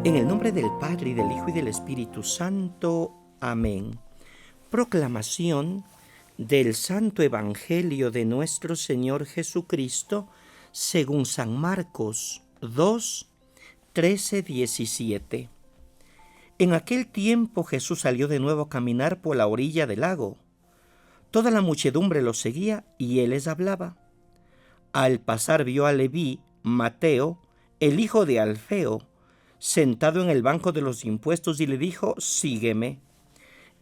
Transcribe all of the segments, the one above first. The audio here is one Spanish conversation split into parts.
En el nombre del Padre, y del Hijo, y del Espíritu Santo. Amén. Proclamación del Santo Evangelio de nuestro Señor Jesucristo según San Marcos 2, 13, 17. En aquel tiempo Jesús salió de nuevo a caminar por la orilla del lago. Toda la muchedumbre lo seguía y él les hablaba. Al pasar vio a Leví, Mateo, el hijo de Alfeo, sentado en el banco de los impuestos, y le dijo: «Sígueme».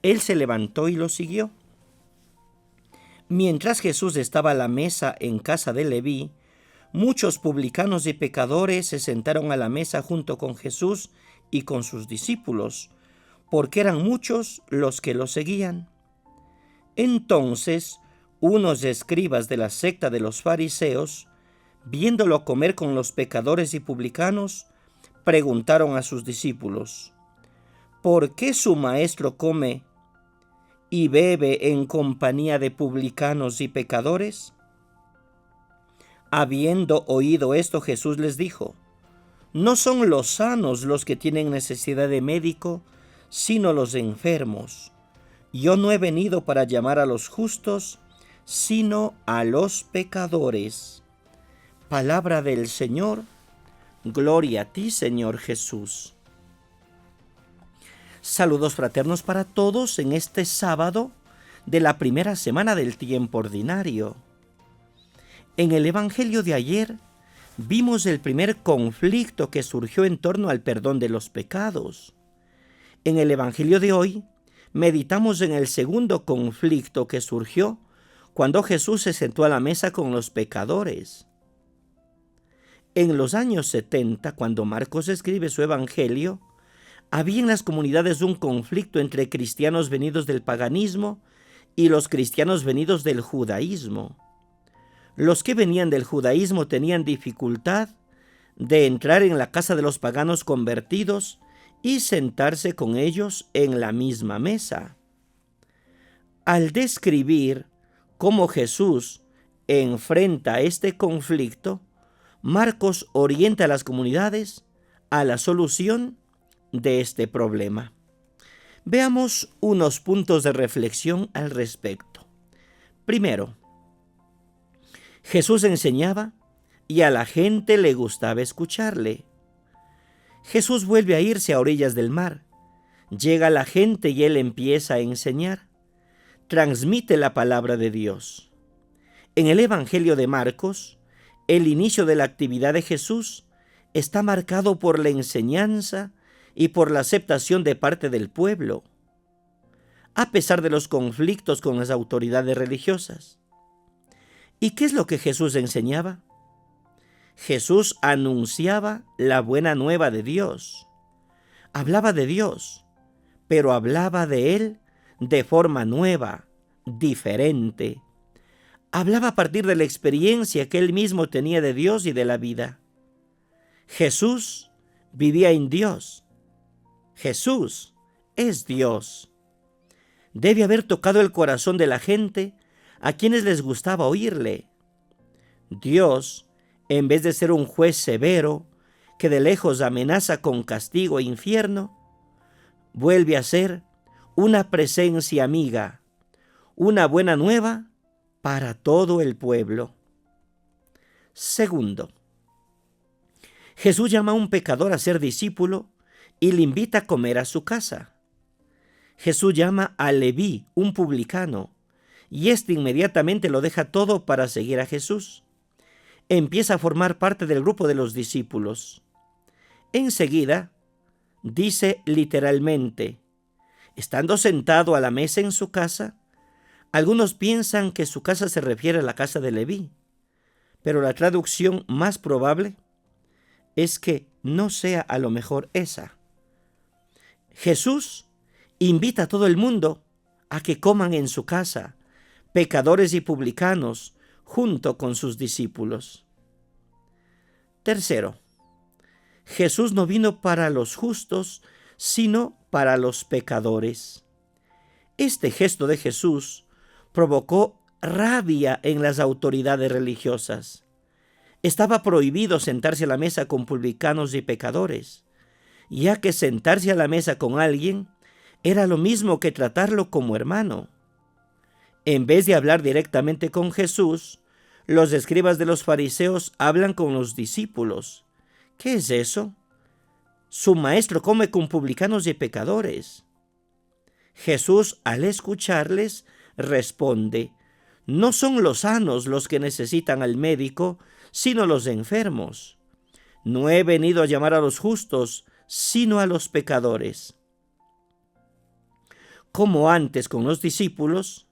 Él se levantó y lo siguió. Mientras Jesús estaba a la mesa en casa de Leví, muchos publicanos y pecadores se sentaron a la mesa junto con Jesús y con sus discípulos, porque eran muchos los que lo seguían. Entonces, unos escribas de la secta de los fariseos, viéndolo comer con los pecadores y publicanos, preguntaron a sus discípulos: «¿Por qué su maestro come y bebe en compañía de publicanos y pecadores?». Habiendo oído esto, Jesús les dijo: «No son los sanos los que tienen necesidad de médico, sino los enfermos. Yo no he venido para llamar a los justos, sino a los pecadores». Palabra del Señor. Gloria a ti, Señor Jesús. Saludos fraternos para todos en este sábado de la primera semana del tiempo ordinario. En el Evangelio de ayer vimos el primer conflicto que surgió en torno al perdón de los pecados. En el Evangelio de hoy meditamos en el segundo conflicto que surgió cuando Jesús se sentó a la mesa con los pecadores. En los años 70, cuando Marcos escribe su Evangelio, había en las comunidades un conflicto entre cristianos venidos del paganismo y los cristianos venidos del judaísmo. Los que venían del judaísmo tenían dificultad de entrar en la casa de los paganos convertidos y sentarse con ellos en la misma mesa. Al describir cómo Jesús enfrenta este conflicto, Marcos orienta a las comunidades a la solución de este problema. Veamos unos puntos de reflexión al respecto. Primero, Jesús enseñaba y a la gente le gustaba escucharle. Jesús vuelve a irse a orillas del mar. Llega la gente y él empieza a enseñar. Transmite la palabra de Dios. En el Evangelio de Marcos, el inicio de la actividad de Jesús está marcado por la enseñanza y por la aceptación de parte del pueblo, a pesar de los conflictos con las autoridades religiosas. ¿Y qué es lo que Jesús enseñaba? Jesús anunciaba la buena nueva de Dios. Hablaba de Dios, pero hablaba de Él de forma nueva, diferente. Hablaba a partir de la experiencia que él mismo tenía de Dios y de la vida. Jesús vivía en Dios. Jesús es Dios. Debe haber tocado el corazón de la gente a quienes les gustaba oírle. Dios, en vez de ser un juez severo que de lejos amenaza con castigo e infierno, vuelve a ser una presencia amiga, una buena nueva para todo el pueblo. Segundo, Jesús llama a un pecador a ser discípulo y le invita a comer a su casa. Jesús llama a Leví, un publicano, y éste inmediatamente lo deja todo para seguir a Jesús. Empieza a formar parte del grupo de los discípulos. Enseguida, dice literalmente: estando sentado a la mesa en su casa. Algunos piensan que su casa se refiere a la casa de Leví, pero la traducción más probable es que no sea a lo mejor esa. Jesús invita a todo el mundo a que coman en su casa, pecadores y publicanos, junto con sus discípulos. Tercero, Jesús no vino para los justos, sino para los pecadores. Este gesto de Jesús provocó rabia en las autoridades religiosas. Estaba prohibido sentarse a la mesa con publicanos y pecadores, ya que sentarse a la mesa con alguien era lo mismo que tratarlo como hermano. En vez de hablar directamente con Jesús, los escribas de los fariseos hablan con los discípulos. ¿Qué es eso? Su maestro come con publicanos y pecadores. Jesús, al escucharles, responde: no son los sanos los que necesitan al médico, sino los enfermos. No he venido a llamar a los justos, sino a los pecadores. Como antes con los discípulos,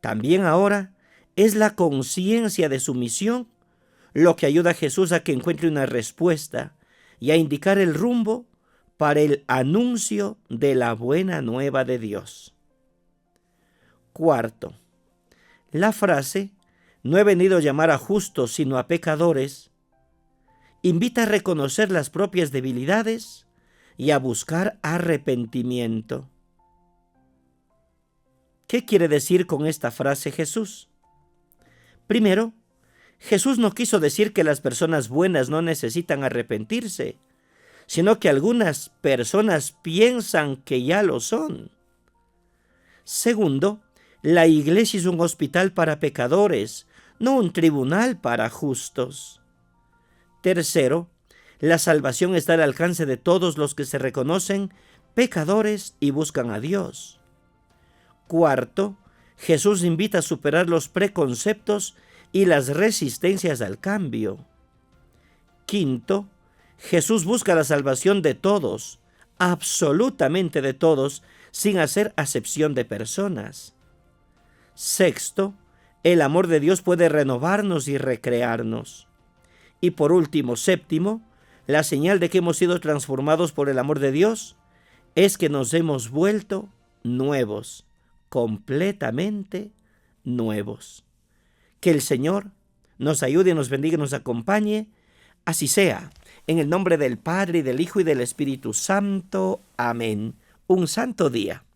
también ahora es la conciencia de su misión lo que ayuda a Jesús a que encuentre una respuesta y a indicar el rumbo para el anuncio de la buena nueva de Dios. Cuarto, la frase "no he venido a llamar a justos sino a pecadores" invita a reconocer las propias debilidades y a buscar arrepentimiento. ¿Qué quiere decir con esta frase Jesús? Primero, Jesús no quiso decir que las personas buenas no necesitan arrepentirse, sino que algunas personas piensan que ya lo son. Segundo, la iglesia es un hospital para pecadores, no un tribunal para justos. Tercero, la salvación está al alcance de todos los que se reconocen pecadores y buscan a Dios. Cuarto, Jesús invita a superar los preconceptos y las resistencias al cambio. Quinto, Jesús busca la salvación de todos, absolutamente de todos, sin hacer acepción de personas. Sexto, el amor de Dios puede renovarnos y recrearnos. Y por último, séptimo, la señal de que hemos sido transformados por el amor de Dios es que nos hemos vuelto nuevos, completamente nuevos. Que el Señor nos ayude, nos bendiga y nos acompañe. Así sea. En el nombre del Padre, y del Hijo, y del Espíritu Santo. Amén. Un santo día.